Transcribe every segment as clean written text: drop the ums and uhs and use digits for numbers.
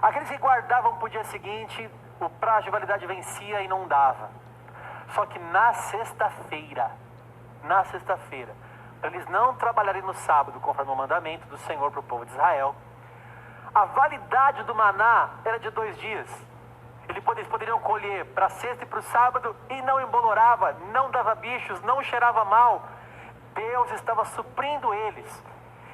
Aqueles que guardavam para o dia seguinte, o prazo de validade vencia e não dava. Só que na sexta-feira, para eles não trabalharem no sábado, conforme o mandamento do Senhor para o povo de Israel, a validade do maná era de 2 dias. Eles poderiam colher para a sexta e para o sábado e não embolorava, não dava bichos, não cheirava mal. Deus estava suprindo eles.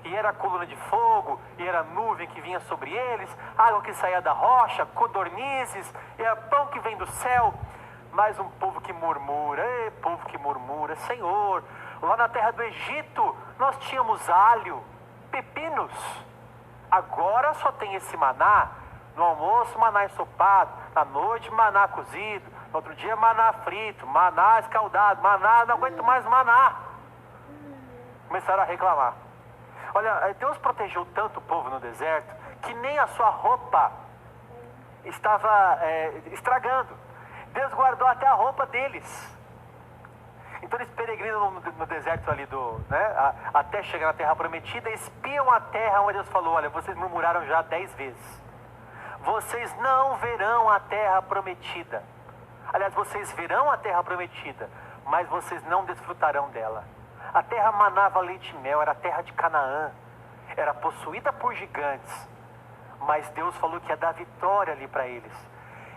E era coluna de fogo, e era nuvem que vinha sobre eles, água que saía da rocha, codornizes, e era pão que vem do céu. Mas um povo que murmura, Senhor, lá na terra do Egito nós tínhamos alho, pepinos. Agora só tem esse maná, no almoço maná ensopado, à noite maná cozido, no outro dia maná frito, maná escaldado, maná, não aguento mais maná. Começaram a reclamar. Olha, Deus protegeu tanto o povo no deserto, que nem a sua roupa estava estragando. Deus guardou até a roupa deles. Então eles peregrinam no deserto ali, até chegar na terra prometida, espiam a terra onde Deus falou, olha, vocês murmuraram já 10 vezes. Vocês não verão a terra prometida. Aliás, vocês verão a terra prometida, mas vocês não desfrutarão dela. A terra manava leite e mel, era a terra de Canaã, era possuída por gigantes, mas Deus falou que ia dar vitória ali para eles.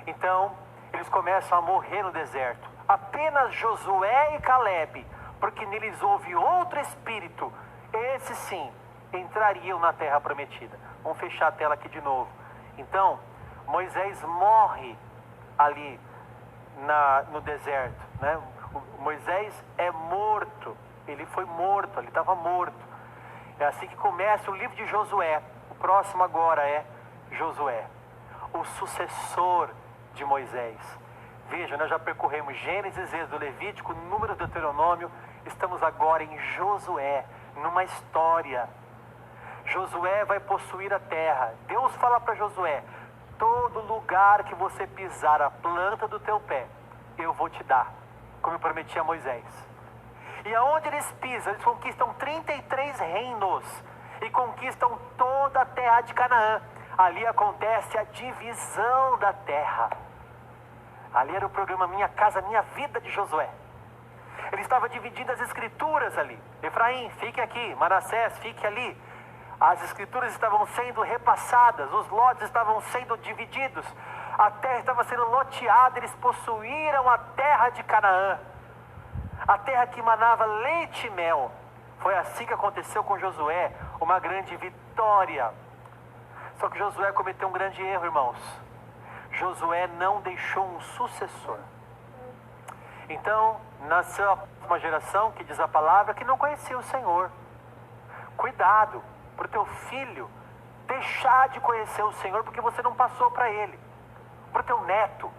Então, eles começam a morrer no deserto. Apenas Josué e Calebe, porque neles houve outro espírito, esses sim, entrariam na terra prometida. Vamos fechar a tela aqui de novo. Então, Moisés morre ali no deserto, né? Moisés é morto. Ele foi morto, ele estava morto. É assim que começa o livro de Josué. O próximo agora é Josué, o sucessor de Moisés. Veja, nós já percorremos Gênesis, Êxodo, Levítico, Número, Deuteronômio. Estamos agora em Josué, numa história. Josué vai possuir a terra. Deus fala para Josué, todo lugar que você pisar a planta do teu pé, eu vou te dar, como eu prometi a Moisés. E aonde eles pisam, eles conquistam 33 reinos e conquistam toda a terra de Canaã. Ali acontece a divisão da terra. Ali era o programa Minha Casa, Minha Vida de Josué. Ele estava dividindo as escrituras ali. Efraim, fique aqui. Manassés, fique ali. As escrituras estavam sendo repassadas, os lotes estavam sendo divididos. A terra estava sendo loteada, eles possuíram a terra de Canaã. A terra que manava leite e mel. Foi assim que aconteceu com Josué, uma grande vitória. Só que Josué cometeu um grande erro, irmãos. Josué não deixou um sucessor. Então, nasceu a próxima geração, que diz a palavra, que não conhecia o Senhor. Cuidado para o teu filho deixar de conhecer o Senhor, porque você não passou para ele. Para o teu neto.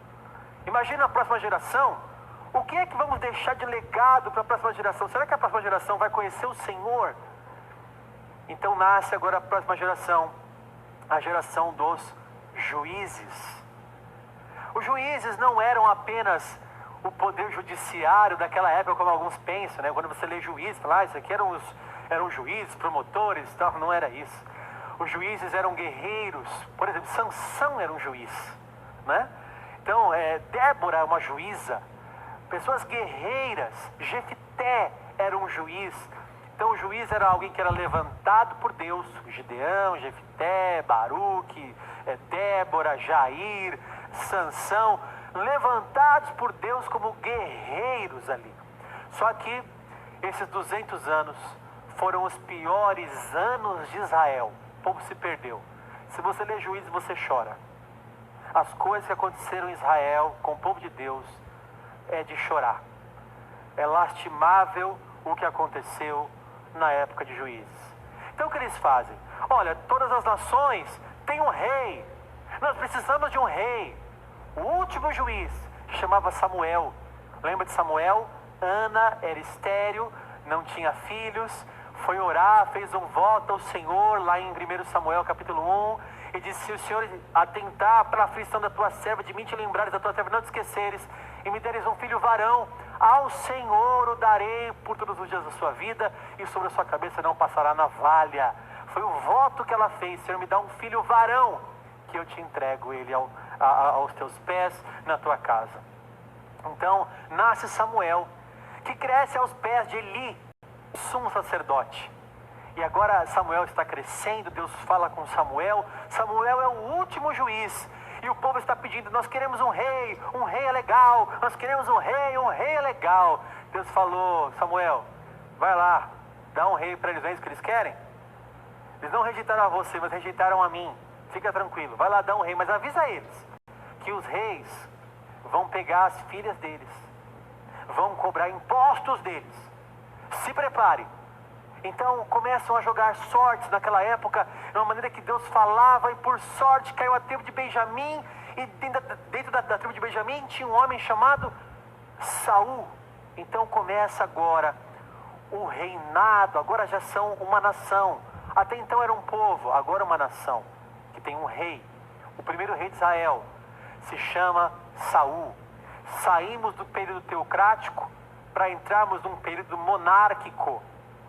Imagina a próxima geração. O que é que vamos deixar de legado para a próxima geração? Será que a próxima geração vai conhecer o Senhor? Então nasce agora a próxima geração, a geração dos juízes. Os juízes não eram apenas o poder judiciário daquela época, como alguns pensam, né? Quando você lê juízes, fala, isso aqui eram juízes, promotores, tal. Não era isso. Os juízes eram guerreiros. Por exemplo, Sansão era um juiz, né? Então, Débora é uma juíza. Pessoas guerreiras. Jefté era um juiz. Então o juiz era alguém que era levantado por Deus. Gideão, Jefté, Baruque, Débora, Jair, Sansão, levantados por Deus como guerreiros ali. Só que esses 200 anos foram os piores anos de Israel. O povo se perdeu. Se você lê Juízes, você chora. As coisas que aconteceram em Israel com o povo de Deus é de chorar. É lastimável o que aconteceu na época de Juízes. Então o que eles fazem? Olha, todas as nações têm um rei. Nós precisamos de um rei. O último juiz chamava Samuel. Lembra de Samuel? Ana era estéril, não tinha filhos. Foi orar, fez um voto ao Senhor lá em 1 Samuel capítulo 1. E disse, se o Senhor atentar para a aflição da tua serva, de mim te lembrares da tua serva, não te esqueceres, e me deres um filho varão, ao Senhor o darei por todos os dias da sua vida, e sobre a sua cabeça não passará navalha. Foi o voto que ela fez, Senhor, me dá um filho varão. que eu te entrego ele aos teus pés na tua casa. Então nasce Samuel, que cresce aos pés de Eli, sumo sacerdote. E agora Samuel está crescendo, Deus fala com Samuel. Samuel é o último juiz. E o povo está pedindo, nós queremos um rei é legal. Nós queremos um rei é legal. Deus falou, Samuel, vai lá, dá um rei para eles, não é isso que eles querem? Eles não rejeitaram a você, mas rejeitaram a mim. Fica tranquilo, vai lá dar um rei, mas avisa eles que os reis vão pegar as filhas deles, vão cobrar impostos deles. Se prepare. Então começam a jogar sortes naquela época, de uma maneira que Deus falava, e por sorte caiu a tribo de Benjamim, e dentro da tribo de Benjamim tinha um homem chamado Saul. Então começa agora o reinado, agora já são uma nação. Até então era um povo, agora uma nação, que tem um rei. O primeiro rei de Israel se chama Saul. Saímos do período teocrático para entrarmos num período monárquico.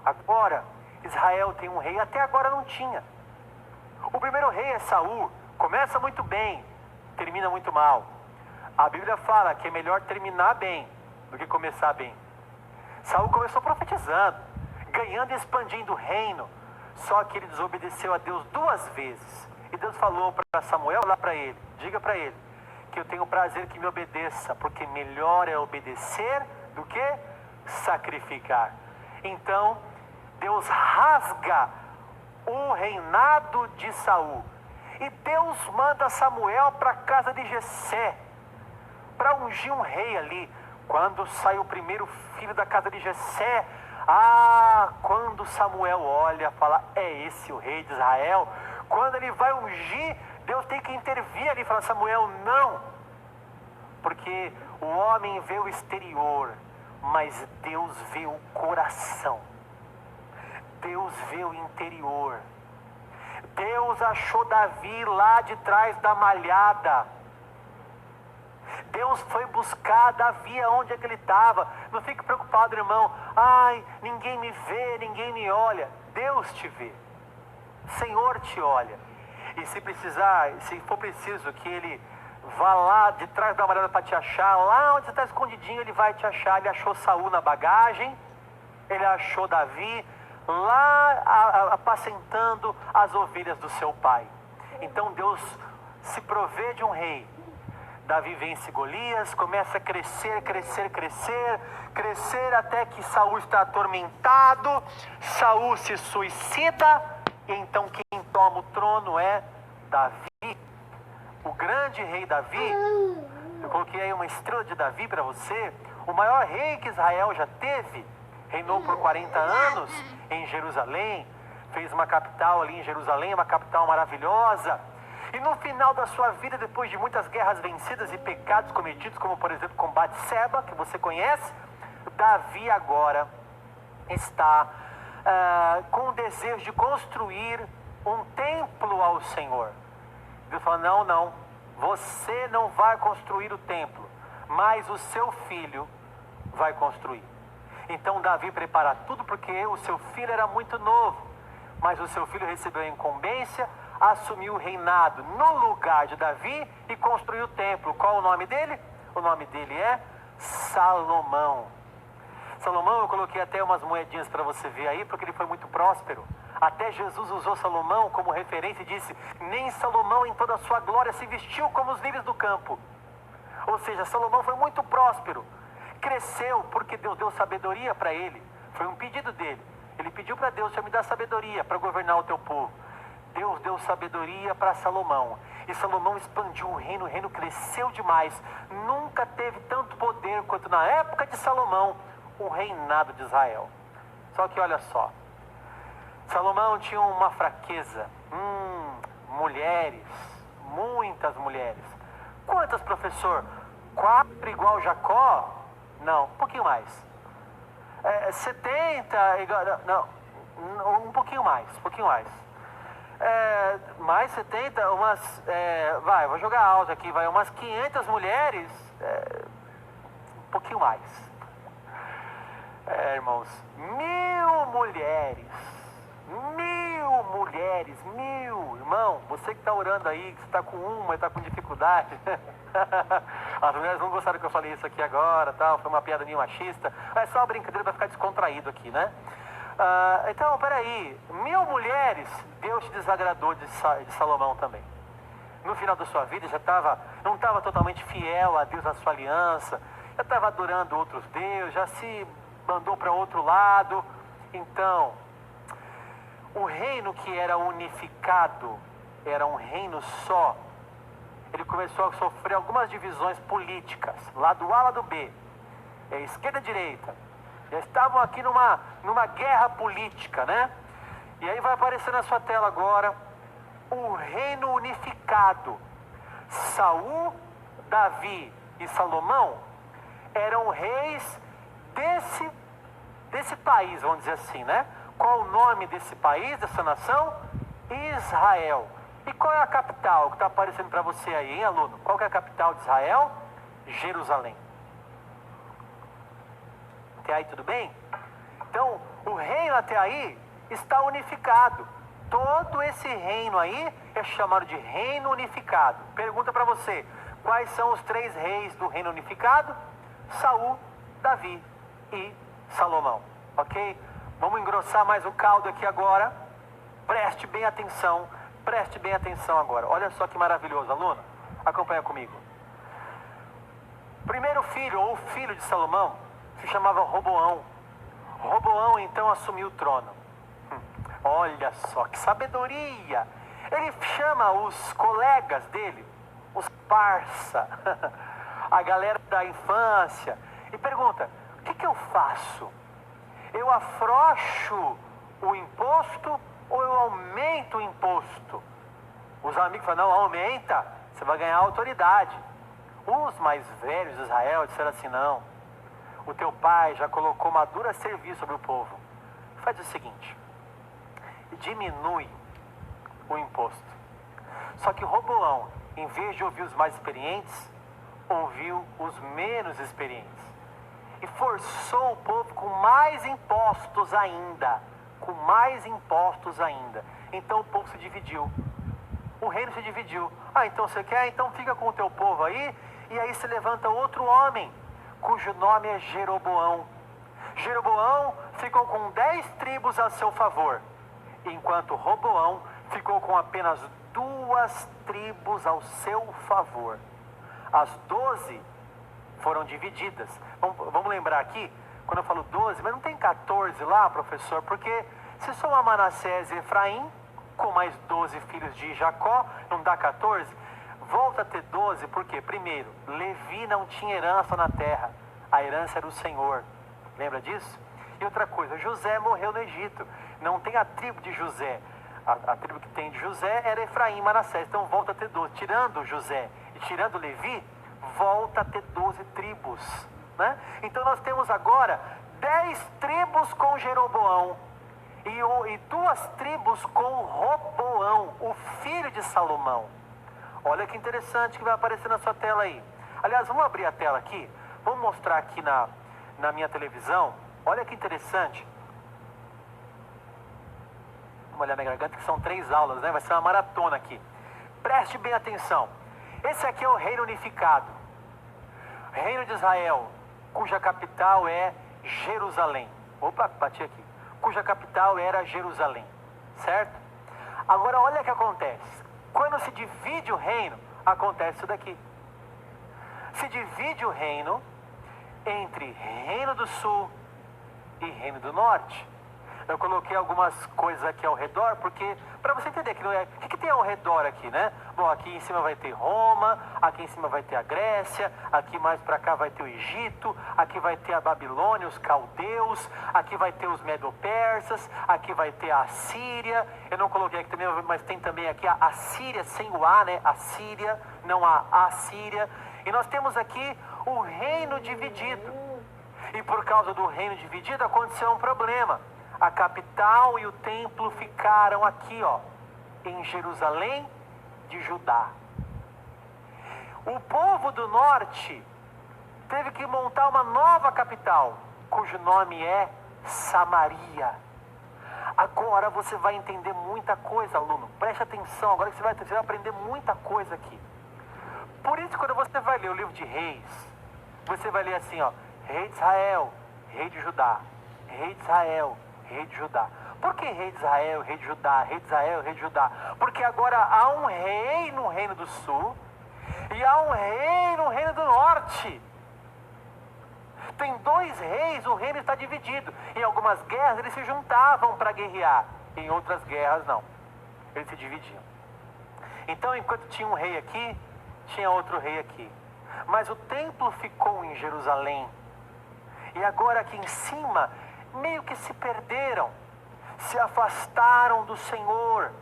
Agora, Israel tem um rei, até agora não tinha. O primeiro rei é Saul, começa muito bem, termina muito mal. A Bíblia fala que é melhor terminar bem do que começar bem. Saul começou profetizando, ganhando e expandindo o reino, só que ele desobedeceu a Deus 2 vezes. E Deus falou para Samuel, lá para ele, diga para ele, que eu tenho prazer que me obedeça, porque melhor é obedecer do que sacrificar. Então, Deus rasga o reinado de Saul. E Deus manda Samuel para a casa de Jessé, para ungir um rei ali. Quando sai o primeiro filho da casa de Jessé, quando Samuel olha, fala, é esse o rei de Israel. Quando ele vai ungir, Deus tem que intervir ali e falar, Samuel, não. Porque o homem vê o exterior, mas Deus vê o coração. Deus vê o interior. Deus achou Davi lá de trás da malhada. Deus foi buscar Davi aonde é que ele estava. Não fique preocupado, irmão. Ninguém me vê, ninguém me olha. Deus te vê. O Senhor te olha. E se precisar, se for preciso que ele vá lá de trás da malhada para te achar, lá onde você está escondidinho, ele vai te achar. Ele achou Saul na bagagem, ele achou Davi lá apacentando as ovelhas do seu pai. Então Deus se provê de um rei. Davi vence Golias, começa a crescer até que Saul está atormentado. Saul se suicida, e então quem toma o trono é Davi, o grande rei Davi. Eu coloquei aí uma estrela de Davi para você. O maior rei que Israel já teve, reinou por 40 anos em Jerusalém, fez uma capital ali em Jerusalém, uma capital maravilhosa. E no final da sua vida, depois de muitas guerras vencidas e pecados cometidos, como por exemplo com Batseba, que você conhece, Davi agora está com o desejo de construir um templo ao Senhor. Deus fala, não, você não vai construir o templo, mas o seu filho vai construir. Então Davi prepara tudo, porque o seu filho era muito novo, mas o seu filho recebeu a incumbência, assumiu o reinado no lugar de Davi e construiu o templo. Qual o nome dele? O nome dele é Salomão. Salomão, eu coloquei até umas moedinhas para você ver aí, porque ele foi muito próspero. Até Jesus usou Salomão como referência e disse, nem Salomão em toda a sua glória se vestiu como os lírios do campo. Ou seja, Salomão foi muito próspero, cresceu porque Deus deu sabedoria para ele. Foi um pedido dele. Ele pediu para Deus, Senhor, me dá sabedoria para governar o teu povo. Deus deu sabedoria para Salomão. E Salomão expandiu o reino cresceu demais. Nunca teve tanto poder quanto na época de Salomão, o reinado de Israel. Só que olha só, Salomão tinha uma fraqueza. Mulheres, muitas mulheres. Quantas, professor? 4 igual Jacó? Não, um pouquinho mais. 70 igual... Não, um pouquinho mais. Mais 70, umas... vou jogar alto aqui, umas 500 mulheres, um pouquinho mais. Irmãos, 1000 mulheres, 1000 mulheres, 1000. Irmão, você que está orando aí, que está com uma e está com dificuldade. As mulheres não gostaram que eu falei isso aqui agora, tal, foi uma piada meio machista. É só uma brincadeira para ficar descontraído aqui, né? Então, peraí, 1000 mulheres, Deus te desagradou de Salomão também. No final da sua vida já não estava totalmente fiel a Deus, a sua aliança, já estava adorando outros deuses, já se mandou para outro lado. Então, o reino que era unificado, era um reino só, ele começou a sofrer algumas divisões políticas, lado A, lado B, esquerda e direita. Já estavam aqui numa guerra política, né? E aí vai aparecer na sua tela agora o reino unificado. Saul, Davi e Salomão eram reis desse país, vamos dizer assim, né? Qual o nome desse país, dessa nação? Israel. E qual é a capital que está aparecendo para você aí, hein, aluno? Qual que é a capital de Israel? Jerusalém. Até aí tudo bem? Então, o reino até aí está unificado. Todo esse reino aí é chamado de reino unificado. Pergunta para você, quais são os 3 reis do reino unificado? Saul, Davi e Salomão. Ok? Vamos engrossar mais o caldo aqui agora. Preste bem atenção agora. Olha só que maravilhoso, aluno. Acompanha comigo. Primeiro filho, ou filho de Salomão, se chamava Roboão. Roboão então assumiu o trono. Olha só que sabedoria. Ele chama os colegas dele, os parça, a galera da infância, e pergunta: o que eu faço? Eu afrouxo o imposto ou eu aumento o imposto? Os amigos falam: não, aumenta, você vai ganhar autoridade. Os mais velhos de Israel disseram assim: não, o teu pai já colocou uma dura serviço sobre o povo. Faz o seguinte, diminui o imposto. Só que Roboão, em vez de ouvir os mais experientes, ouviu os menos experientes. E forçou o povo com mais impostos ainda. Com mais impostos ainda. Então o povo se dividiu. O reino se dividiu. Então você quer? Então fica com o teu povo aí. E aí se levanta outro homem, cujo nome é Jeroboão. Jeroboão ficou com 10 tribos a seu favor, enquanto Roboão ficou com apenas 2 tribos ao seu favor. As 12 foram divididas. Vamos lembrar aqui, quando eu falo 12, mas não tem 14 lá, professor, porque se soma Manassés e Efraim, com mais 12 filhos de Jacó, não dá 14? Volta a ter 12, porque, primeiro, Levi não tinha herança na terra, a herança era o Senhor. Lembra disso? E outra coisa, José morreu no Egito, não tem a tribo de José. A tribo que tem de José era Efraim e Manassés, então volta a ter 12. Tirando José e tirando Levi, volta a ter 12 tribos, né? Então nós temos agora 10 tribos com Jeroboão e 2 tribos com Roboão, o filho de Salomão. Olha que interessante que vai aparecer na sua tela aí. Aliás, vamos abrir a tela aqui, vamos mostrar aqui na minha televisão. Olha que interessante. Vamos olhar minha garganta, que são 3 aulas, né? Vai ser uma maratona aqui. Preste bem atenção. Esse aqui é o reino unificado. Reino de Israel, cuja capital é Jerusalém. Opa, bati aqui. Cuja capital era Jerusalém. Certo? Agora olha o que acontece. Quando se divide o reino, acontece isso daqui. Se divide o reino entre Reino do Sul e Reino do Norte. Eu coloquei algumas coisas aqui ao redor, porque para você entender que não é, o que tem ao redor aqui, né? Bom, aqui em cima vai ter Roma, aqui em cima vai ter a Grécia, aqui mais para cá vai ter o Egito, aqui vai ter a Babilônia, os caldeus, aqui vai ter os medo-persas, aqui vai ter a Assíria. Eu não coloquei aqui também, mas tem também aqui a Assíria sem o A, né? Assíria, não a Assíria. E nós temos aqui o reino dividido. E por causa do reino dividido aconteceu um problema. A capital e o templo ficaram aqui, ó, em Jerusalém de Judá. O povo do norte teve que montar uma nova capital, cujo nome é Samaria. Agora você vai entender muita coisa, aluno. Preste atenção, agora que você vai aprender muita coisa aqui. Por isso, quando você vai ler o livro de Reis, você vai ler assim, ó, rei de Israel, rei de Judá, rei de Israel, rei de Judá. Por que rei de Israel, rei de Judá, rei de Israel, rei de Judá? Porque agora há um rei no reino do sul e há um rei no reino do norte. Tem dois reis, o reino está dividido. Em algumas guerras eles se juntavam para guerrear, em outras guerras não. Eles se dividiam. Então, enquanto tinha um rei aqui, tinha outro rei aqui. Mas o templo ficou em Jerusalém. E agora aqui em cima, meio que se perderam. Se afastaram do Senhor.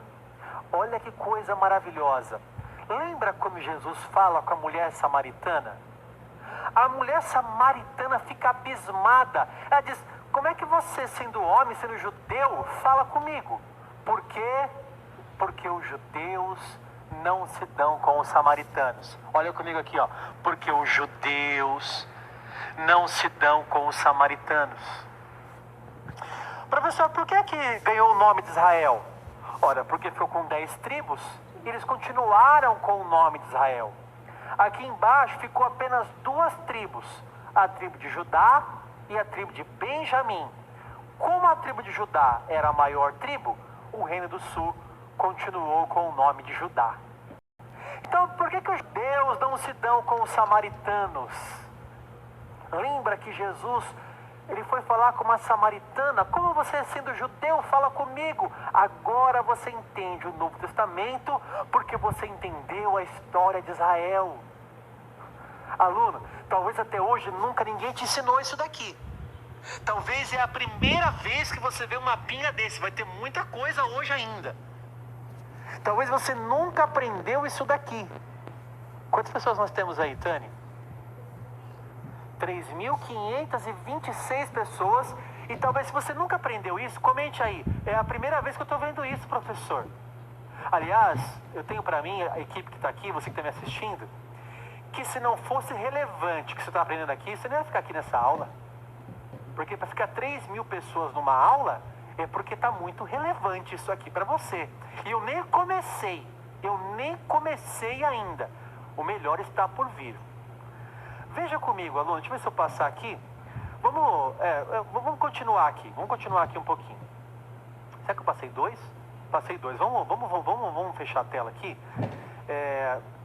Olha que coisa maravilhosa. Lembra quando Jesus fala com a mulher samaritana? A mulher samaritana fica abismada. Ela diz, como é que você, sendo homem, sendo judeu, fala comigo? Por quê? Porque os judeus não se dão com os samaritanos. Olha comigo aqui, ó. Porque os judeus não se dão com os samaritanos. Professor, por que ganhou o nome de Israel? Ora, porque ficou com 10 tribos. E eles continuaram com o nome de Israel. Aqui embaixo ficou apenas 2 tribos. A tribo de Judá e a tribo de Benjamim. Como a tribo de Judá era a maior tribo, o reino do sul continuou com o nome de Judá. Então, por que os judeus não se dão com os samaritanos? Lembra que Jesus, ele foi falar com uma samaritana. Como você, sendo judeu, fala comigo? Agora você entende o Novo Testamento, porque você entendeu a história de Israel. Aluno, talvez até hoje nunca ninguém te ensinou isso daqui. Talvez é a primeira vez que você vê um mapinha desse. Vai ter muita coisa hoje ainda. Talvez você nunca aprendeu isso daqui. Quantas pessoas nós temos aí, Tânia? 3.526 pessoas. E talvez se você nunca aprendeu isso, comente aí. É a primeira vez que eu estou vendo isso, professor. Aliás, eu tenho para mim, a equipe que está aqui, você que está me assistindo, que se não fosse relevante o que você está aprendendo aqui, você não ia ficar aqui nessa aula. Porque para ficar 3.000 pessoas numa aula, é porque está muito relevante isso aqui para você. E eu nem comecei ainda. O melhor está por vir. Veja comigo, aluno, deixa eu ver se eu passar aqui. Vamos continuar aqui. Vamos continuar aqui um pouquinho. Será que eu passei 2? Passei 2. Vamos fechar a tela aqui.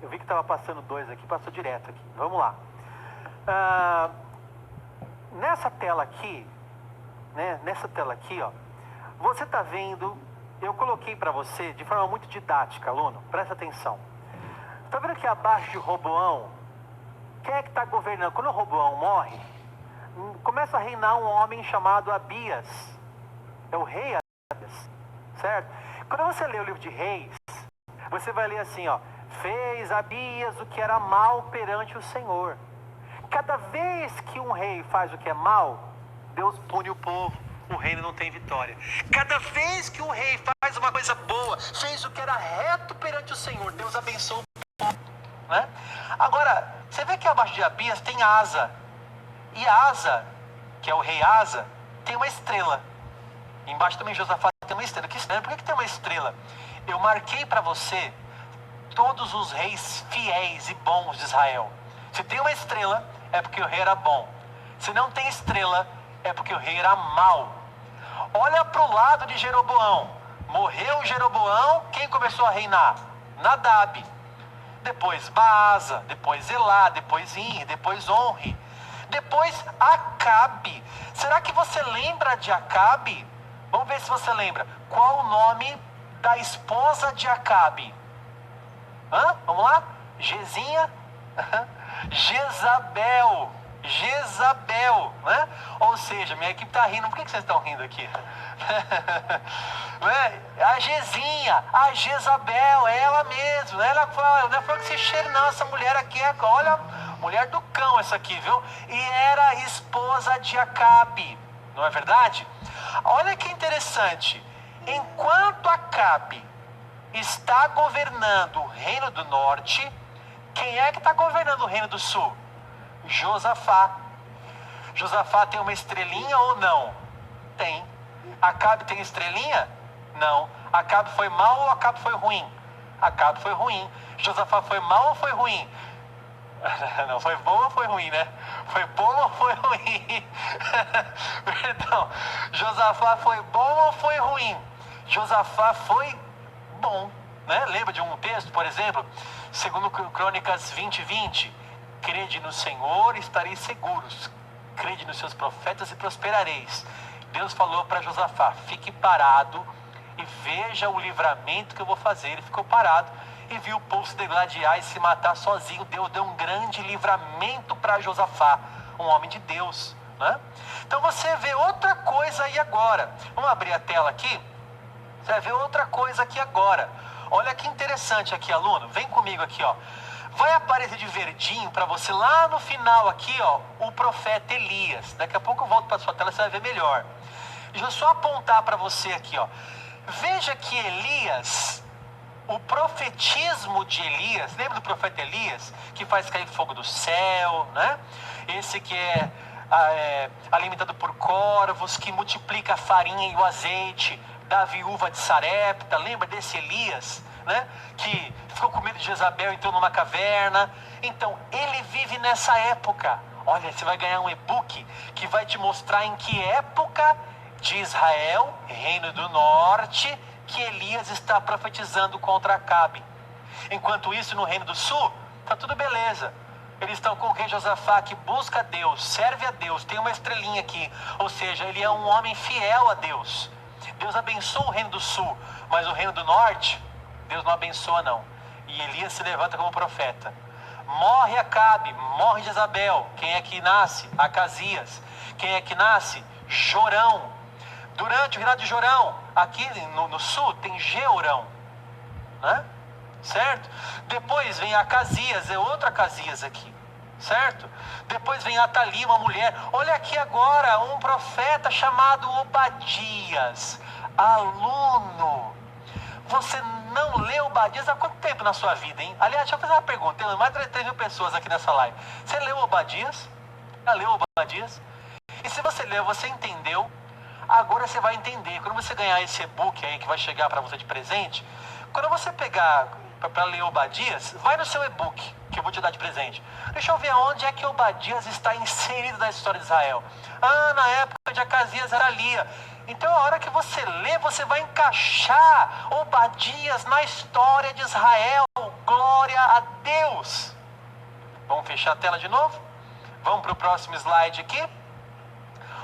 Eu vi que estava passando 2 aqui, passou direto aqui. Vamos lá. Nessa tela aqui, né? Nessa tela aqui, ó. Você está vendo, eu coloquei para você de forma muito didática, aluno. Presta atenção. Está vendo que abaixo de Roboão, quem é que está governando? Quando o Roboão morre, começa a reinar um homem chamado Abias. É o rei Abias, certo? Quando você lê o livro de Reis, você vai ler assim, ó. Fez Abias o que era mal perante o Senhor. Cada vez que um rei faz o que é mal, Deus pune o povo. O reino não tem vitória. Cada vez que um rei faz uma coisa boa, fez o que era reto perante o Senhor, Deus abençoa o povo, né? Agora, você vê que abaixo de Abias tem Asa. E Asa, que é o rei Asa, tem uma estrela. Embaixo também Josafá tem uma estrela. Que estrela? Por que tem uma estrela? Eu marquei para você todos os reis fiéis e bons de Israel. Se tem uma estrela, é porque o rei era bom. Se não tem estrela, é porque o rei era mau. Olha para o lado de Jeroboão. Morreu Jeroboão, quem começou a reinar? Nadab. Depois Baasa, depois Elá, depois Inri, depois Onri. Depois Acabe. Será que você lembra de Acabe? Vamos ver se você lembra. Qual o nome da esposa de Acabe? Vamos lá? Gezinha? Jezabel. Jezabel, né? Ou seja, minha equipe está rindo. Por que vocês estão rindo aqui? A Gezinha, a Jezabel, é ela mesma. Ela fala, não é falando que se cheira, não. Essa mulher aqui é, olha, mulher do cão essa aqui, viu? E era esposa de Acabe, não é verdade? Olha que interessante. Enquanto Acabe está governando o reino do norte, quem é que está governando o reino do sul? Josafá. Josafá tem uma estrelinha ou não? Tem. Acabe tem estrelinha? Não. Acabe foi mal ou Acabe foi ruim? Acabe foi ruim. Josafá foi mal ou foi ruim? Não, foi bom ou foi ruim, né? Foi bom ou foi ruim? Perdão. Josafá foi bom ou foi ruim? Josafá foi bom, né? Lembra de um texto, por exemplo, segundo Crônicas 20:20? Crede no Senhor e estareis seguros. Crede nos seus profetas e prosperareis. Deus falou para Josafá: fique parado e veja o livramento que eu vou fazer. Ele ficou parado e viu o povo se degladiar e se matar sozinho. Deus deu um grande livramento para Josafá, um homem de Deus, né? Então você vê outra coisa aí agora. Vamos abrir a tela aqui. Você vai ver outra coisa aqui agora. Olha que interessante aqui, aluno. Vem comigo aqui, ó. Vai aparecer de verdinho para você lá no final aqui, ó, o profeta Elias. Daqui a pouco eu volto para sua tela, você vai ver melhor. Deixa eu só apontar para você aqui, ó. Veja que Elias, o profetismo de Elias, lembra do profeta Elias, que faz cair fogo do céu, né? Esse que é alimentado por corvos, que multiplica a farinha e o azeite da viúva de Sarepta. Lembra desse Elias, né? Que ficou com medo de Jezabel e entrou numa caverna. Então, ele vive nessa época. Olha, você vai ganhar um e-book que vai te mostrar em que época de Israel, Reino do Norte, que Elias está profetizando contra Acabe. Enquanto isso, no Reino do Sul, está tudo beleza. Eles estão com o rei Josafá, que busca Deus, serve a Deus, tem uma estrelinha aqui. Ou seja, ele é um homem fiel a Deus. Deus abençoa o Reino do Sul, mas o Reino do Norte, Deus não abençoa não. E Elias se levanta como profeta. Morre Acabe, morre Jezabel. Quem é que nasce? Acasias. Quem é que nasce? Jorão. Durante o reinado de Jorão, aqui no sul tem Jeorão, né? Certo? Depois vem Acasias, é outro Acasias aqui, certo? Depois vem Atalia, uma mulher. Olha aqui agora, um profeta chamado Obadias. Aluno, você não leu Obadias há quanto tempo na sua vida, hein? Aliás, deixa eu fazer uma pergunta. Tem mais de 3 mil pessoas aqui nessa live. Você leu Obadias? Já leu Obadias? E se você leu, você entendeu? Agora você vai entender. Quando você ganhar esse e-book aí que vai chegar para você de presente, quando você pegar para ler Obadias, vai no seu e-book que eu vou te dar de presente. Deixa eu ver onde é que Obadias está inserido na história de Israel. Ah, na época de Acasias era Lia. Então, a hora que você lê, você vai encaixar Obadias na história de Israel. Glória a Deus. Vamos fechar a tela de novo? Vamos para o próximo slide aqui.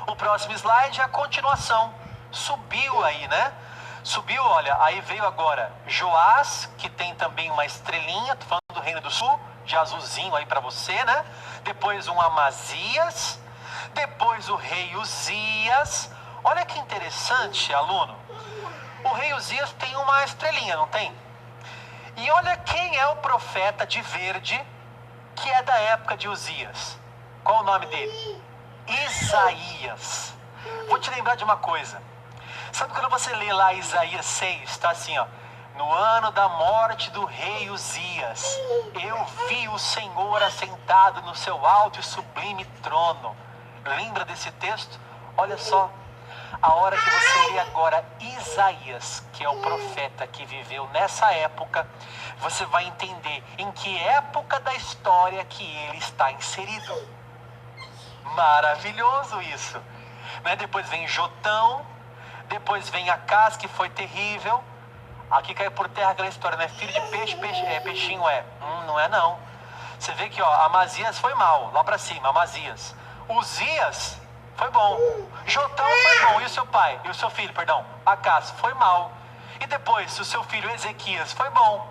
O próximo slide é a continuação. Subiu aí, né? Subiu, olha, aí veio agora Joás, que tem também uma estrelinha, tô falando do Reino do Sul, de azulzinho aí para você, né? Depois um Amazias, depois o rei Uzias. Olha que interessante, aluno. O rei Uzias tem uma estrelinha, não tem? E olha quem é o profeta de verde, que é da época de Uzias. Qual o nome dele? Isaías. Vou te lembrar de uma coisa. Sabe quando você lê lá Isaías 6, está assim, ó. No ano da morte do rei Uzias, eu vi o Senhor assentado no seu alto e sublime trono. Lembra desse texto? Olha só. A hora que você lê agora Isaías, que é o profeta que viveu nessa época, você vai entender em que época da história que ele está inserido. Maravilhoso isso, né? Depois vem Jotão, depois vem Acás, que foi terrível. Aqui caiu por terra aquela história, né? Filho de peixe, peixinho é. Não é não. Você vê que, ó, Amazias foi mal, lá pra cima, Amazias. Uzias foi bom. Jotão foi bom, e o seu pai, e o seu filho, perdão, Acás foi mal. E depois o seu filho Ezequias foi bom,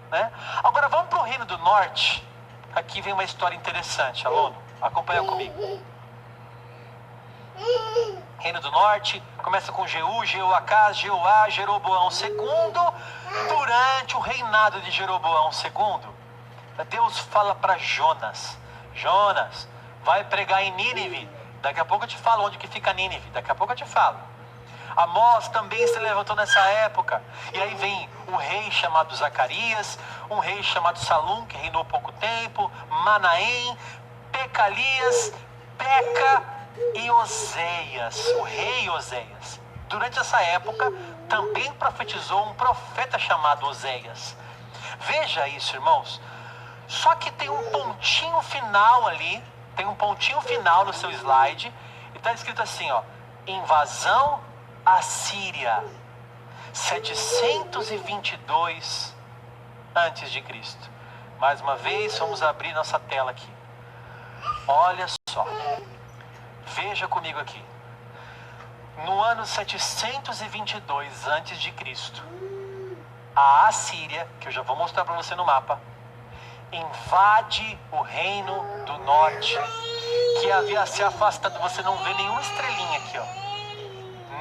né? Agora vamos pro Reino do Norte. Aqui vem uma história interessante, aluno. Acompanha comigo. Reino do Norte, começa com Jeú, Jeoacás, Jeoá, Jeroboão II. Durante o reinado de Jeroboão II, Deus fala para Jonas: Jonas, vai pregar em Nínive. Daqui a pouco eu te falo onde que fica Nínive. Daqui a pouco eu te falo. Amós também se levantou nessa época. E aí vem um rei chamado Zacarias, um rei chamado Salum, que reinou pouco tempo, Manaém, Pecalias, Peca e Oséias, o rei Oséias. durante essa época, também profetizou um profeta chamado Oséias. Veja isso, irmãos. Só que tem um pontinho final ali, tem um pontinho final no seu slide, e está escrito assim, ó, invasão assíria, 722 antes de Cristo. Mais uma vez, vamos abrir nossa tela aqui. Olha só, veja comigo aqui. No ano 722 antes de Cristo, a Assíria, que eu já vou mostrar para você no mapa, invade o reino do norte, que havia se afastado. Você não vê nenhuma estrelinha aqui, ó.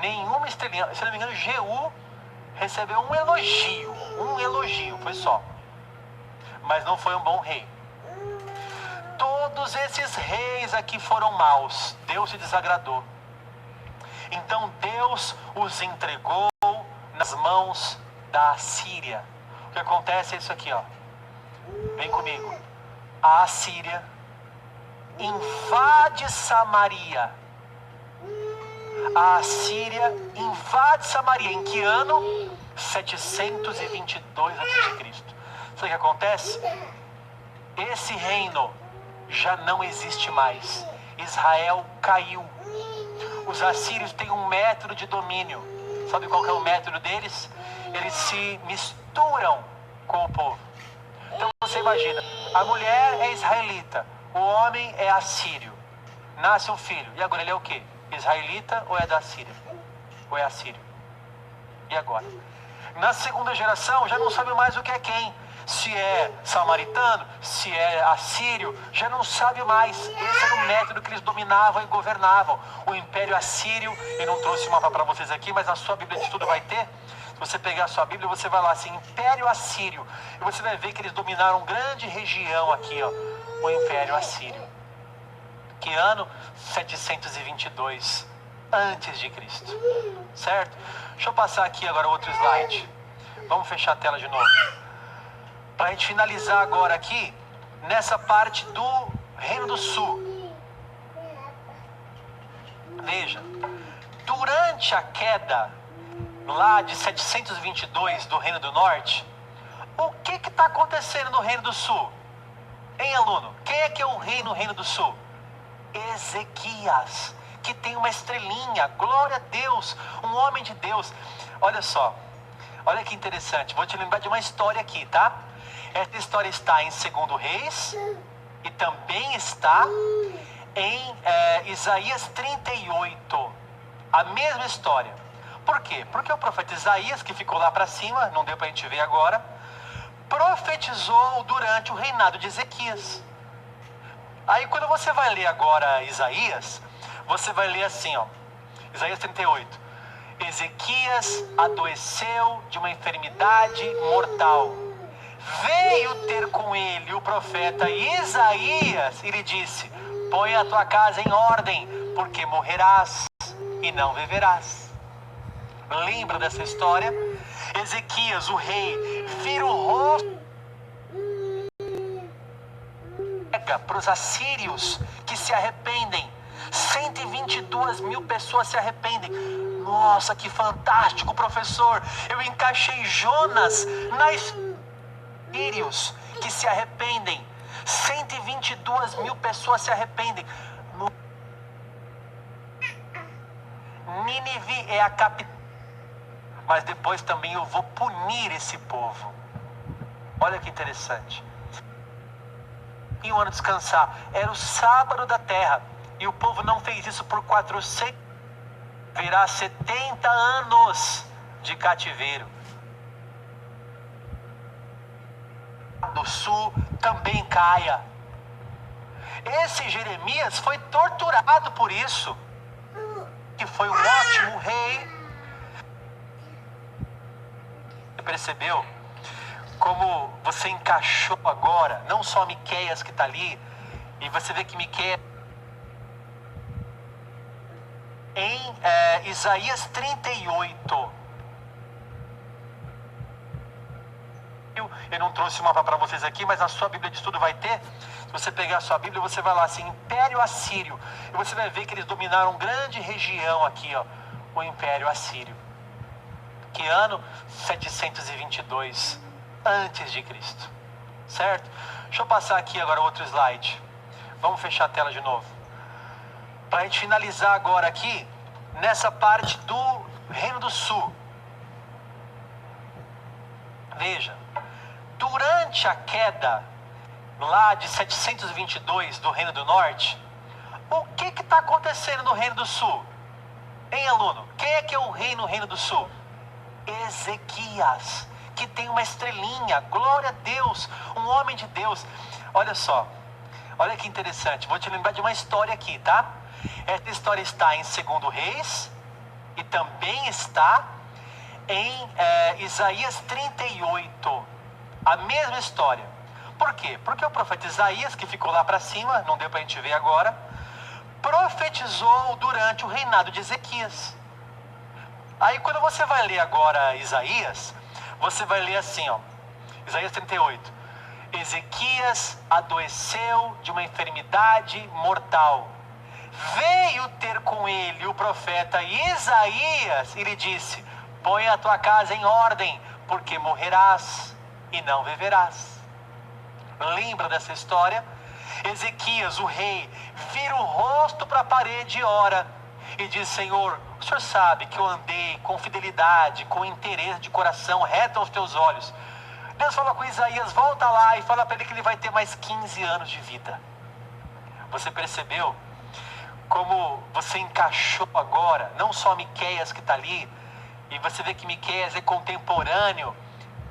Nenhuma estrelinha. Se não me engano, Jeú recebeu um elogio, foi só. Mas não foi um bom rei. Todos esses reis aqui foram maus. Deus se desagradou. Então Deus os entregou nas mãos da Assíria. O que acontece é isso aqui, ó. Vem comigo. A Assíria invade Samaria. A Assíria invade Samaria. Em que ano? 722 a.C. Sabe o que acontece? Esse reino já não existe mais. Israel caiu. Os assírios têm um método de domínio. Sabe qual que é o método deles? Eles se misturam com o povo. Então você imagina, a mulher é israelita, o homem é assírio. Nasce um filho, e agora ele é o quê? Israelita ou é da Síria? Ou é assírio? E agora? Na segunda geração já não sabe mais o que é quem. Se é samaritano, se é assírio, já não sabe mais. Esse era o método que eles dominavam e governavam. O Império Assírio, eu não trouxe o mapa para vocês aqui, mas na sua Bíblia de Estudo vai ter. Se você pegar a sua Bíblia, você vai lá assim, Império Assírio. E você vai ver que eles dominaram grande região aqui, ó, o Império Assírio. Que ano? 722 antes de Cristo. Certo? Deixa eu passar aqui agora outro slide. Vamos fechar a tela de novo. Para a gente finalizar agora aqui, nessa parte do Reino do Sul. Veja, durante a queda lá de 722 do Reino do Norte, o que está acontecendo no Reino do Sul? Hein, aluno? Quem é que é o rei no Reino do Sul? Ezequias, que tem uma estrelinha, glória a Deus, um homem de Deus. Olha só, olha que interessante, vou te lembrar de uma história aqui, tá? Essa história está em 2 Reis e também está em Isaías 38, a mesma história. Por quê? Porque o profeta Isaías, que ficou lá para cima, não deu para a gente ver agora, profetizou durante o reinado de Ezequias. Aí quando você vai ler agora Isaías, você vai ler assim, ó, Isaías 38. Ezequias adoeceu de uma enfermidade mortal. Veio ter com ele o profeta Isaías e lhe disse: põe a tua casa em ordem, porque morrerás e não viverás. Lembra dessa história? Ezequias, o rei, vira o rosto para os assírios que se arrependem. 122 mil pessoas se arrependem. Nossa, que fantástico, professor! Eu encaixei Jonas nas assírios que se arrependem. 122 mil pessoas se arrependem. Nínive é a capital. Mas depois também eu vou punir esse povo. Olha que interessante. E um ano descansar. Era o sábado da terra. E o povo não fez isso por 400. Virá 70 anos de cativeiro. Do sul também caia. Esse Jeremias foi torturado por isso. Que foi um ótimo rei. Você percebeu como você encaixou agora, não só Miqueias que está ali, e você vê que Miqueias em Isaías 38. Eu não trouxe o mapa para vocês aqui, mas na sua Bíblia de Estudo vai ter. Se você pegar a sua Bíblia, você vai lá assim, Império Assírio, e você vai ver que eles dominaram grande região aqui, ó, o Império Assírio. Que ano? 722 antes de Cristo. Certo? Deixa eu passar aqui agora outro slide. Vamos fechar a tela de novo. Para a gente finalizar agora aqui, nessa parte do Reino do Sul. Veja, durante a queda lá de 722 do Reino do Norte, o que está acontecendo no Reino do Sul? Hein, aluno? Quem é que é o rei no Reino do Sul? Ezequias, que tem uma estrelinha, glória a Deus, um homem de Deus. Olha só, olha que interessante, vou te lembrar de uma história aqui, tá? Essa história está em 2 Reis e também está em Isaías 38, a mesma história. Por quê? Porque o profeta Isaías, que ficou lá para cima, não deu para a gente ver agora, profetizou durante o reinado de Ezequias. Aí quando você vai ler agora Isaías, você vai ler assim, ó, Isaías 38. Ezequias adoeceu de uma enfermidade mortal. Veio ter com ele o profeta Isaías e lhe disse: põe a tua casa em ordem, porque morrerás e não viverás. Lembra dessa história? Ezequias, o rei, vira o rosto para a parede e ora e diz: Senhor, o Senhor sabe que eu andei com fidelidade, com interesse de coração reto aos teus olhos. Deus falou com Isaías: volta lá e fala para ele que ele vai ter mais 15 anos de vida. Você percebeu como você encaixou agora, não só Miqueias que está ali, e você vê que Miqueias é contemporâneo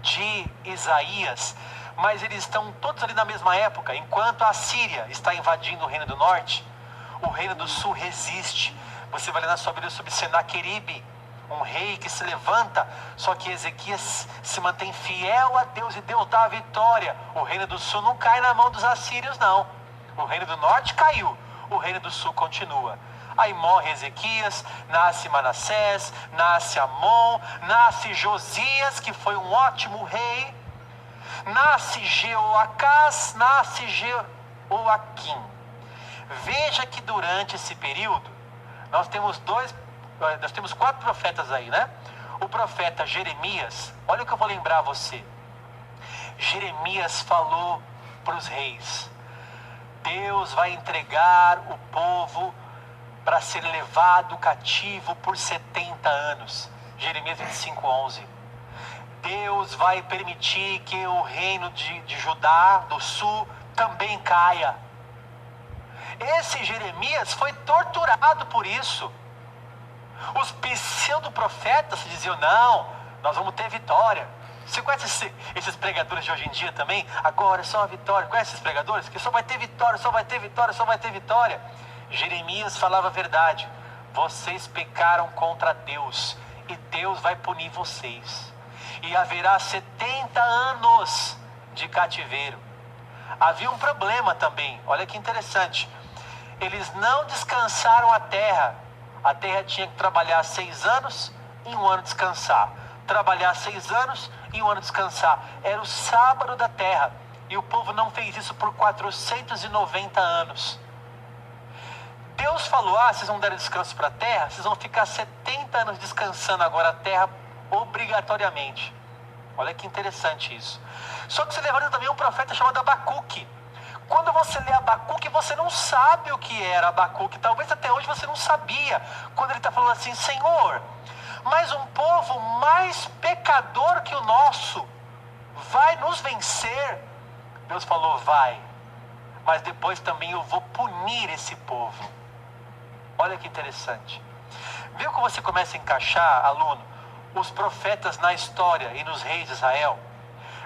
de Isaías, mas eles estão todos ali na mesma época. Enquanto a Síria está invadindo o Reino do Norte, o Reino do Sul resiste. Você vai ler na sua Bíblia sobre Senaqueribe, um rei que se levanta, só que Ezequias se mantém fiel a Deus e Deus dá a vitória. O Reino do Sul não cai na mão dos assírios, não. O Reino do Norte caiu, o Reino do Sul continua. Aí morre Ezequias, nasce Manassés, nasce Amon, nasce Josias, que foi um ótimo rei, nasce Jeoacás, nasce Jeoaquim. Veja que durante esse período, nós temos 4 profetas aí, né? O profeta Jeremias, olha o que eu vou lembrar a você. Jeremias falou para os reis: Deus vai entregar o povo para ser levado cativo por 70 anos. Jeremias 25:11. Deus vai permitir que o reino de Judá, do sul, também caia. Esse Jeremias foi torturado por isso. Os pseudo-profetas diziam: não, nós vamos ter vitória. Você conhece esses pregadores de hoje em dia também? Agora é só a vitória. Conhece esses pregadores? Que só vai ter vitória, só vai ter vitória, só vai ter vitória. Jeremias falava a verdade: vocês pecaram contra Deus e Deus vai punir vocês. E haverá 70 anos de cativeiro. Havia um problema também, olha que interessante. Eles não descansaram a terra. A terra tinha que trabalhar 6 anos e 1 ano descansar. Trabalhar 6 anos e 1 ano descansar. Era o sábado da terra. E o povo não fez isso por 490 anos. Deus falou: vocês não deram descanso para a terra? Vocês vão ficar 70 anos descansando agora a terra obrigatoriamente. Olha que interessante isso. Só que você levanta também um profeta chamado Abacuque. Quando você lê Abacuque, você não sabe o que era Abacuque. Talvez até hoje você não sabia. Quando ele está falando assim: Senhor, mas um povo mais pecador que o nosso vai nos vencer. Deus falou: vai, mas depois também eu vou punir esse povo. Olha que interessante. Viu como você começa a encaixar, aluno, os profetas na história e nos reis de Israel?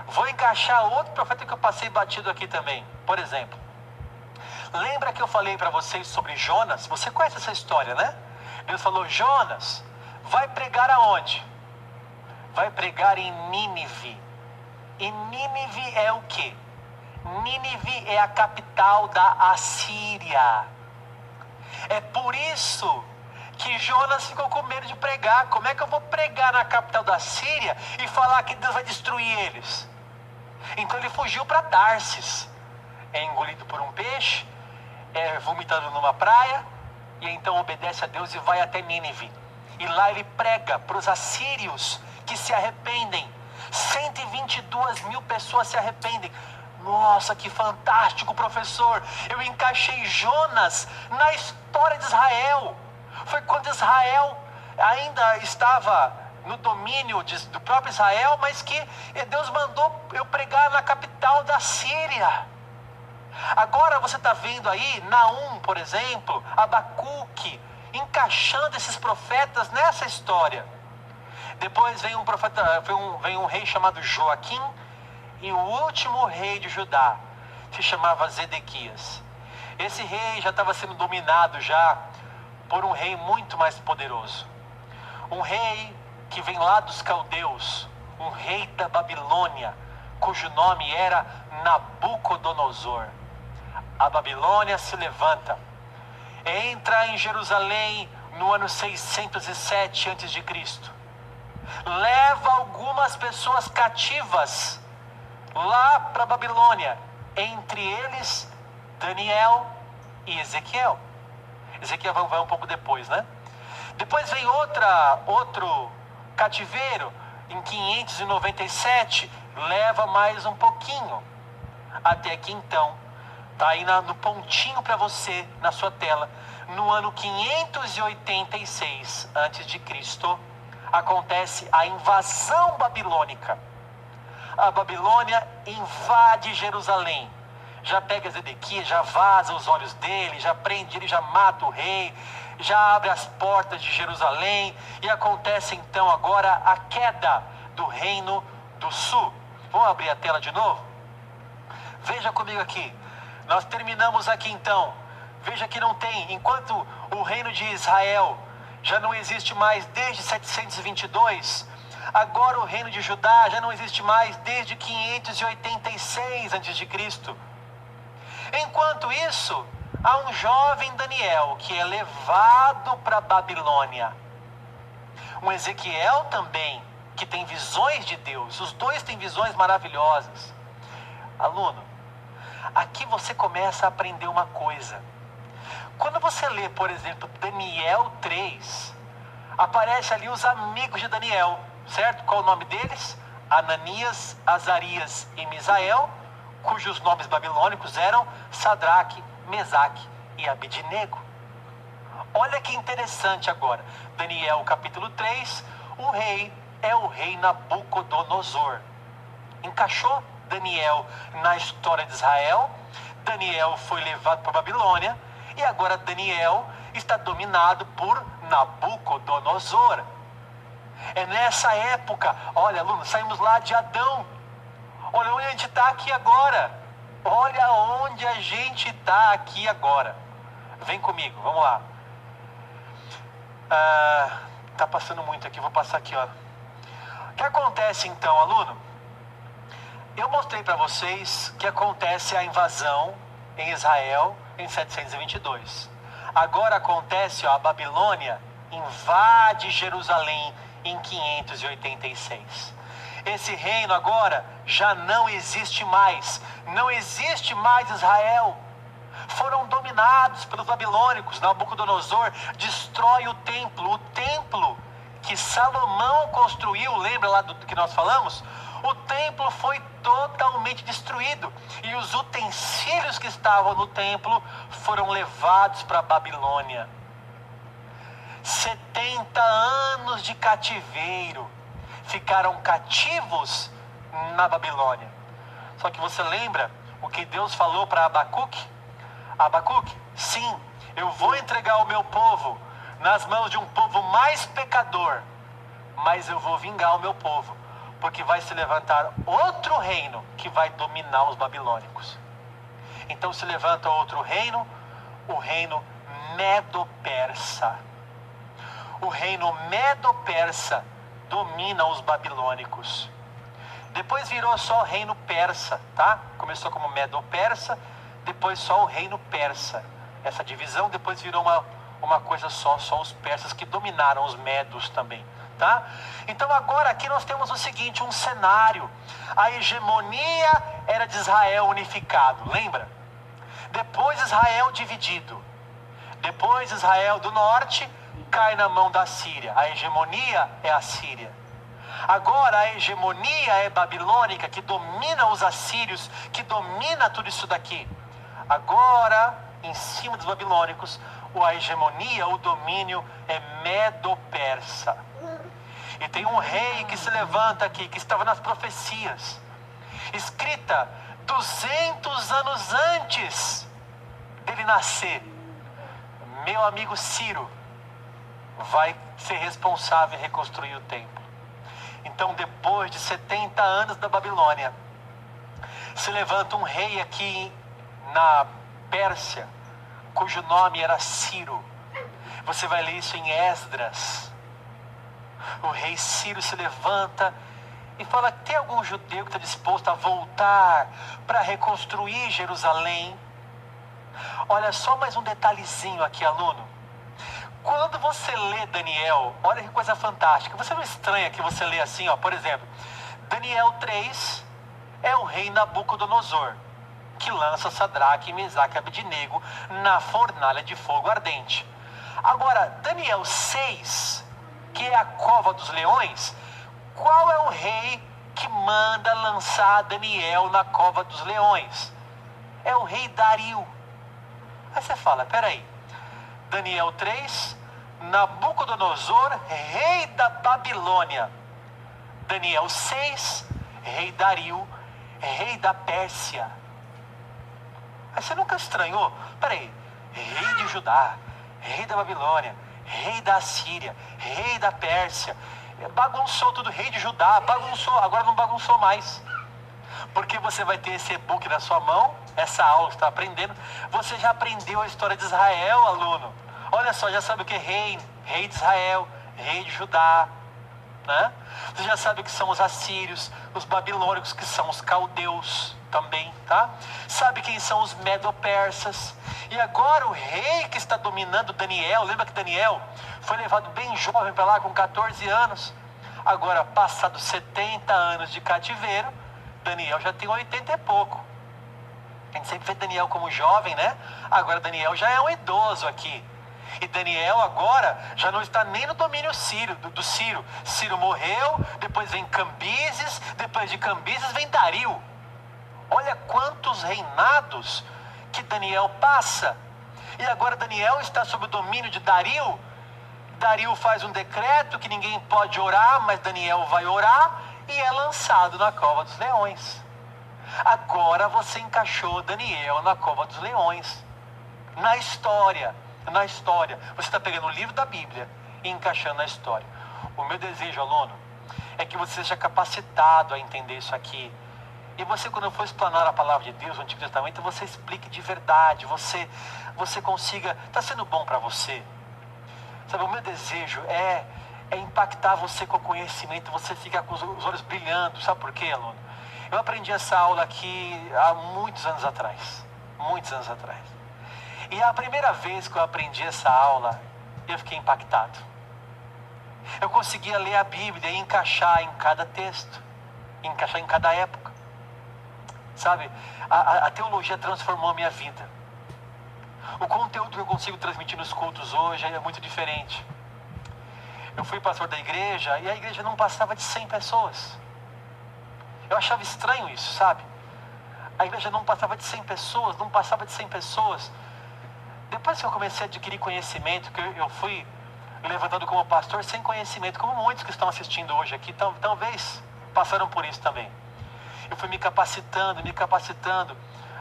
Vou encaixar outro profeta que eu passei batido aqui também. Por exemplo, lembra que eu falei para vocês sobre Jonas? Você conhece essa história, né? Deus falou: Jonas, vai pregar aonde? Vai pregar em Nínive. E Nínive é o quê? Nínive é a capital da Assíria. É por isso que Jonas ficou com medo de pregar. Como é que eu vou pregar na capital da Síria e falar que Deus vai destruir eles? Então ele fugiu para Tarsis. É engolido por um peixe, é vomitado numa praia, e então obedece a Deus e vai até Nínive. E lá ele prega para os assírios que se arrependem. 122 mil pessoas se arrependem. Nossa, que fantástico, professor. Eu encaixei Jonas na história de Israel. Foi quando Israel ainda estava no domínio do próprio Israel, mas que Deus mandou eu pregar na capital da Síria. Agora você está vendo aí Naum, por exemplo, Abacuque, encaixando esses profetas nessa história. Depois vem um profeta, vem um rei chamado Joaquim, e o último rei de Judá se chamava Zedequias. Esse rei já estava sendo dominado já por um rei muito mais poderoso. Um rei que vem lá dos caldeus, um rei da Babilônia, cujo nome era Nabucodonosor. A Babilônia se levanta, entra em Jerusalém no ano 607 a.C., leva algumas pessoas cativas lá para a Babilônia, entre eles Daniel e Ezequiel. Ezequiel vai um pouco depois, né? Depois vem outro cativeiro em 597, leva mais um pouquinho, até que então, está aí no pontinho para você, na sua tela, no ano 586 a.C., acontece a invasão babilônica. A Babilônia invade Jerusalém, já pega Zedequias, já vaza os olhos dele, já prende ele, já mata o rei, já abre as portas de Jerusalém, e acontece então agora a queda do reino do sul. Vamos abrir a tela de novo? Veja comigo aqui, nós terminamos aqui então. Veja que não tem, enquanto o reino de Israel já não existe mais desde 722, agora o reino de Judá já não existe mais desde 586 a.C. Enquanto isso, há um jovem Daniel que é levado para a Babilônia. Um Ezequiel também, que tem visões de Deus. Os dois têm visões maravilhosas. Aluno, aqui você começa a aprender uma coisa. Quando você lê, por exemplo, Daniel 3, aparece ali os amigos de Daniel, certo? Qual o nome deles? Ananias, Azarias e Misael, cujos nomes babilônicos eram Sadraque, Mesaque e Abednego. Olha que interessante agora. Daniel capítulo 3, o rei é o rei Nabucodonosor. Encaixou Daniel na história de Israel. Daniel foi levado para a Babilônia e agora Daniel está dominado por Nabucodonosor. É nessa época, olha aluno, saímos lá de Adão. Olha onde a gente está aqui agora. Olha onde a gente está aqui agora. Vem comigo, vamos lá. Tá passando muito aqui, vou passar aqui, ó. O que acontece então, aluno? Eu mostrei para vocês que acontece a invasão em Israel em 722. Agora acontece, ó, a Babilônia invade Jerusalém em 586. Esse reino agora já não existe mais. Não existe mais Israel. Foram dominados pelos babilônicos. Nabucodonosor destrói o templo. O templo que Salomão construiu, lembra lá do que nós falamos? O templo foi totalmente destruído. E os utensílios que estavam no templo foram levados para a Babilônia. 70 anos de cativeiro. Ficaram cativos na Babilônia. Só que você lembra o que Deus falou para Abacuque? Abacuque, sim, eu vou entregar o meu povo nas mãos de um povo mais pecador, mas eu vou vingar o meu povo, porque vai se levantar outro reino que vai dominar os babilônicos. Então se levanta outro reino, o reino Medo-Persa. O reino Medo-Persa domina os babilônicos. Depois virou só o reino persa, tá? Começou como Medo-Persa, depois só o reino persa. Essa divisão depois virou uma coisa só os persas que dominaram os medos também, tá? Então agora aqui nós temos o seguinte, um cenário. A hegemonia era de Israel unificado, lembra? Depois Israel dividido. Depois Israel do norte cai na mão da Síria. A hegemonia é a Síria. Agora a hegemonia é babilônica, que domina os assírios, que domina tudo isso daqui. Agora, em cima dos babilônicos, a hegemonia, o domínio é medo-persa. E tem um rei que se levanta aqui, que estava nas profecias, escrita 200 anos antes dele nascer. Meu amigo Ciro vai ser responsável em reconstruir o templo. Então, depois de 70 anos da Babilônia, se levanta um rei aqui na Pérsia, cujo nome era Ciro. Você vai ler isso em Esdras. O rei Ciro se levanta e fala: tem algum judeu que está disposto a voltar para reconstruir Jerusalém? Olha só mais um detalhezinho aqui, aluno. Quando você lê Daniel, olha que coisa fantástica. Você não estranha que você lê assim, ó, por exemplo, Daniel 3 é o rei Nabucodonosor, que lança Sadraque, Mesaque e Abednego na fornalha de fogo ardente. Agora, Daniel 6, que é a cova dos leões, qual é o rei que manda lançar Daniel na cova dos leões? É o rei Dario. Aí você fala, peraí, Daniel 3, Nabucodonosor, rei da Babilônia. Daniel 6, rei Dario, rei da Pérsia. Aí você nunca estranhou? Peraí, rei de Judá, rei da Babilônia, rei da Assíria, rei da Pérsia. Bagunçou tudo, rei de Judá, bagunçou, agora não bagunçou mais. Porque você vai ter esse e-book na sua mão, essa aula que você está aprendendo. Você já aprendeu a história de Israel, aluno. Olha só, já sabe o que é rei, rei de Israel, rei de Judá, né? Você já sabe o que são os assírios, os babilônicos, que são os caldeus também, tá? Sabe quem são os medo-persas. E agora o rei que está dominando Daniel, lembra que Daniel foi levado bem jovem para lá, com 14 anos. Agora, passados 70 anos de cativeiro, Daniel já tem 80 e pouco. A gente sempre vê Daniel como jovem, né? Agora Daniel já é um idoso aqui. E Daniel agora já não está nem no domínio sírio, do Ciro. Ciro morreu, depois vem Cambises, depois de Cambises vem Dario. Olha quantos reinados que Daniel passa. E agora Daniel está sob o domínio de Dario. Dario faz um decreto que ninguém pode orar, mas Daniel vai orar e é lançado na cova dos leões. Agora você encaixou Daniel na cova dos leões. Na história. Você está pegando o livro da Bíblia e encaixando na história. O meu desejo, aluno, é que você seja capacitado a entender isso aqui. E você, quando for explanar a palavra de Deus no Antigo Testamento, você explique de verdade. Você consiga... Está sendo bom para você. Sabe, o meu desejo é impactar você com o conhecimento. Você ficar com os olhos brilhando. Sabe por quê, aluno? Eu aprendi essa aula aqui há muitos anos atrás. Muitos anos atrás. E a primeira vez que eu aprendi essa aula, eu fiquei impactado. Eu conseguia ler a Bíblia e encaixar em cada texto, encaixar em cada época. Sabe, a teologia transformou a minha vida. O conteúdo que eu consigo transmitir nos cultos hoje é muito diferente. Eu fui pastor da igreja e a igreja não passava de 100 pessoas. Eu achava estranho isso, sabe? A igreja não passava de 100 pessoas, não passava de 100 pessoas. Depois que eu comecei a adquirir conhecimento, que eu fui levantando como pastor sem conhecimento, como muitos que estão assistindo hoje aqui, talvez passaram por isso também. Eu fui me capacitando,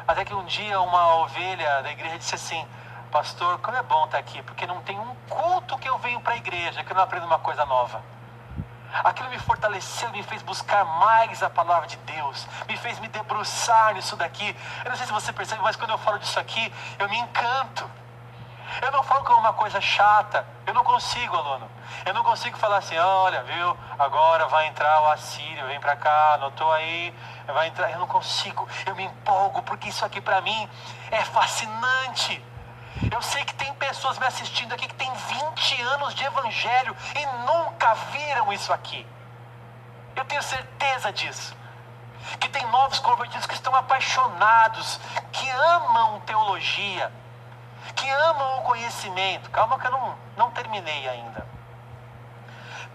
até que um dia uma ovelha da igreja disse assim: pastor, como é bom estar aqui, porque não tem um culto que eu venho para a igreja que eu não aprendo uma coisa nova. Aquilo me fortaleceu, me fez buscar mais a palavra de Deus, me fez me debruçar nisso daqui. Eu não sei se você percebe, mas quando eu falo disso aqui, eu me encanto. Eu não falo como uma coisa chata. Eu não consigo, aluno. Eu não consigo falar assim: olha, viu, agora vai entrar o assírio, vem pra cá, anotou aí, vai entrar. Eu não consigo, eu me empolgo, porque isso aqui pra mim é fascinante. Eu sei que tem pessoas me assistindo aqui que tem 20 anos de evangelho e nunca viram isso aqui. Eu tenho certeza disso. Que tem novos convertidos que estão apaixonados, que amam teologia. que amam o conhecimento. Calma que eu não terminei ainda.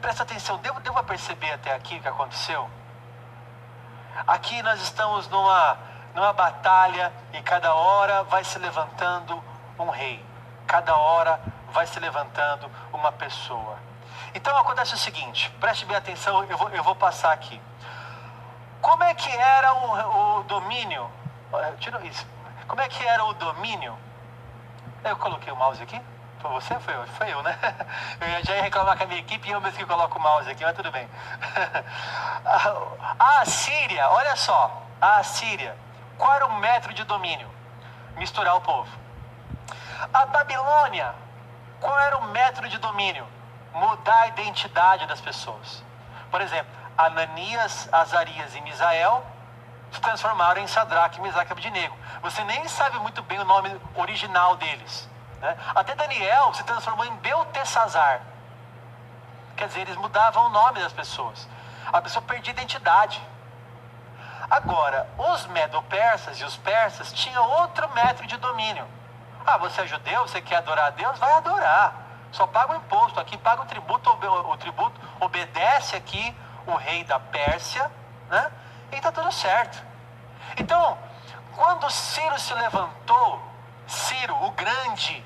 Presta atenção, deu para perceber até aqui o que aconteceu? Aqui nós estamos numa batalha e cada hora vai se levantando um rei. Cada hora vai se levantando uma pessoa. Então acontece o seguinte, preste bem atenção, eu vou passar aqui. Como é que era o domínio? Tira isso. Como é que era o domínio? Eu coloquei o mouse aqui? Foi você? Foi eu, né? Eu já ia reclamar com a minha equipe e eu mesmo que coloco o mouse aqui, mas tudo bem. A Assíria, olha só. A Assíria, qual era o metro de domínio? Misturar o povo. A Babilônia, qual era o metro de domínio? Mudar a identidade das pessoas. Por exemplo, Ananias, Azarias e Misael se transformaram em Sadraque, Mesaque e Abdenego. Você nem sabe muito bem o nome original deles, né? Até Daniel se transformou em Beltesazar. Quer dizer, eles mudavam o nome das pessoas. A pessoa perdia identidade. Agora, os medo-persas e os persas tinham outro metro de domínio. Ah, você é judeu, você quer adorar a Deus? Vai adorar. Só paga o imposto. Aqui paga o tributo obedece aqui o rei da Pérsia, né? E está tudo certo. Então, quando Ciro se levantou, Ciro, o grande,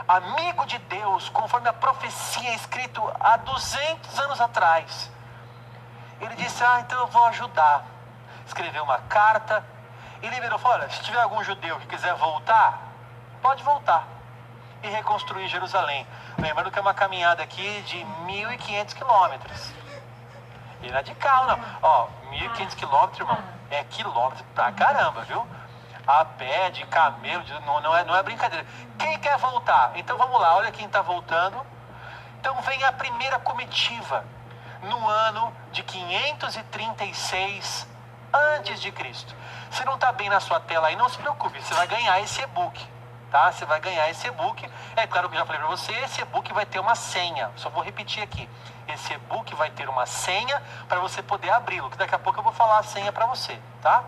amigo de Deus, conforme a profecia escrita há 200 anos atrás, ele disse, então eu vou ajudar. Escreveu uma carta e liberou, falou, olha, se tiver algum judeu que quiser voltar, pode voltar e reconstruir Jerusalém. Lembrando que é uma caminhada aqui de 1.500 quilômetros. E não é de carro, não. Ó, 1.500 quilômetros, irmão, é quilômetro pra caramba, viu? A pé, de camelo, não é brincadeira. Quem quer voltar? Então vamos lá, olha quem está voltando. Então vem a primeira comitiva, no ano de 536 antes de Cristo. Se não está bem na sua tela aí, não se preocupe, você vai ganhar esse e-book. Tá? Você vai ganhar esse e-book. É claro que eu já falei para você, esse e-book vai ter uma senha. Só vou repetir aqui. Esse e-book vai ter uma senha para você poder abri-lo, que daqui a pouco eu vou falar a senha para você, tá?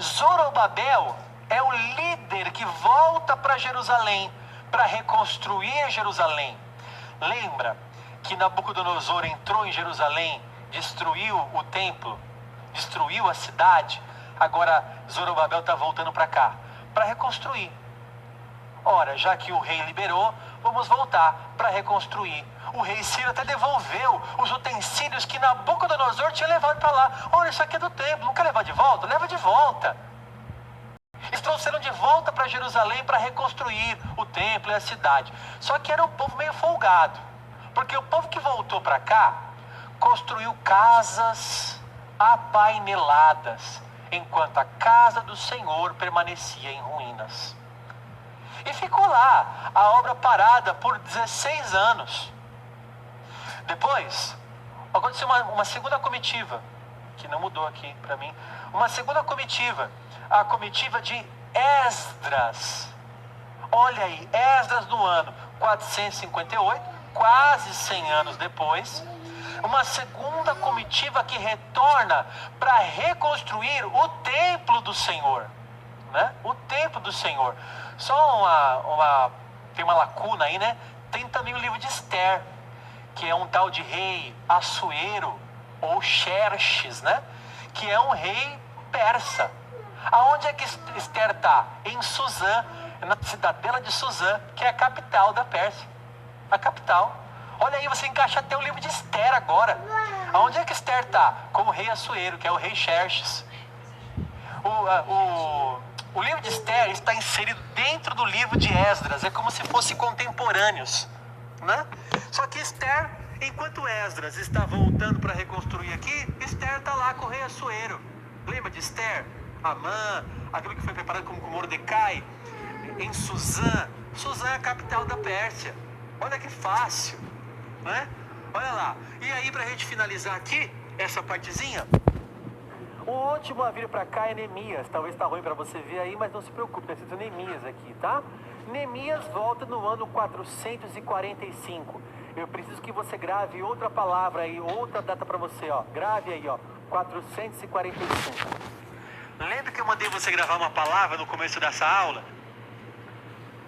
Zorobabel é o líder que volta para Jerusalém, para reconstruir Jerusalém. Lembra que Nabucodonosor entrou em Jerusalém, destruiu o templo, destruiu a cidade? Agora Zorobabel está voltando para cá, para reconstruir. Ora, já que o rei liberou, vamos voltar para reconstruir. O rei Ciro até devolveu os utensílios que Nabucodonosor tinha levado para lá. Olha, isso aqui é do templo, não quer levar de volta? Leva de volta. Eles trouxeram de volta para Jerusalém para reconstruir o templo e a cidade. Só que era um povo meio folgado, porque o povo que voltou para cá construiu casas apaineladas, enquanto a casa do Senhor permanecia em ruínas. E ficou lá a obra parada por 16 anos. Depois, aconteceu uma segunda comitiva, que não mudou aqui para mim. Uma segunda comitiva, a comitiva de Esdras. Olha aí, Esdras no ano 458, quase 100 anos depois. Uma segunda comitiva que retorna para reconstruir o templo do Senhor, né? O templo do Senhor. Só tem uma lacuna aí, né? Tem também o livro de Esther, que é um tal de rei Assuero, ou Xerxes, né? Que é um rei persa. Aonde é que Esther está? Em Suzã, na cidadela de Suzã, que é a capital da Pérsia. A capital. Olha aí, você encaixa até o livro de Esther agora. Aonde é que Esther está? Com o rei Assuero, que é o rei Xerxes. O livro de Esther está inserido dentro do livro de Esdras. É como se fossem contemporâneos, né? Só que Esther, enquanto Esdras está voltando para reconstruir aqui, Esther está lá com o rei Assuero. Lembra de Esther? Amã, aquilo que foi preparado como com Mordecai, em Suzã. Suzã é a capital da Pérsia. Olha que fácil, né? Olha lá. E aí, para a gente finalizar aqui, essa partezinha, o último a vir para cá é Neemias. Talvez está ruim para você ver aí, mas não se preocupe, está escrito Neemias aqui, tá? Neemias volta no ano 445. Eu preciso que você grave outra palavra aí, outra data para você, ó. Grave aí, ó, 445. Lembra que eu mandei você gravar uma palavra no começo dessa aula?